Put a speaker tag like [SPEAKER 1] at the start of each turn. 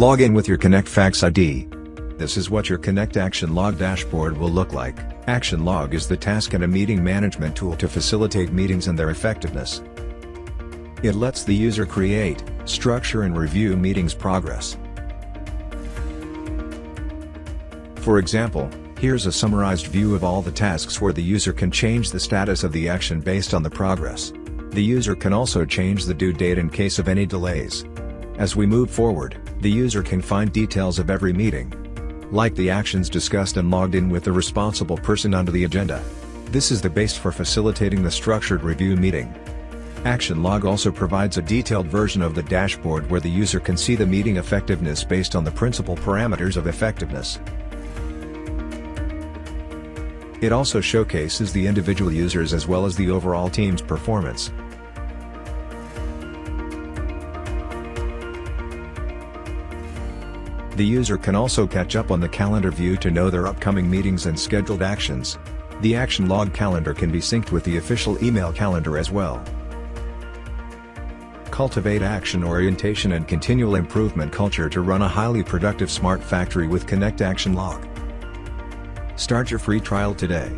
[SPEAKER 1] Log in with your ConnectFax ID. This is what your ConnectACTION log dashboard will look like. Action Log is the task and a meeting management tool to facilitate meetings and their effectiveness. It lets the user create, structure and review meetings progress. For example, here's a summarized view of all the tasks where the user can change the status of the action based on the progress. The user can also change the due date in case of any delays. As we move forward, the user can find details of every meeting, like the actions discussed and logged in with the responsible person under the agenda. This is the base for facilitating the structured review meeting. Action Log also provides a detailed version of the dashboard where the user can see the meeting effectiveness based on the principal parameters of effectiveness. It also showcases the individual users as well as the overall team's performance. The user can also catch up on the calendar view to know their upcoming meetings and scheduled actions. The Action Log calendar can be synced with the official email calendar as well. Cultivate action orientation and continual improvement culture to run a highly productive smart factory with ConnectACTION Log. Start your free trial today.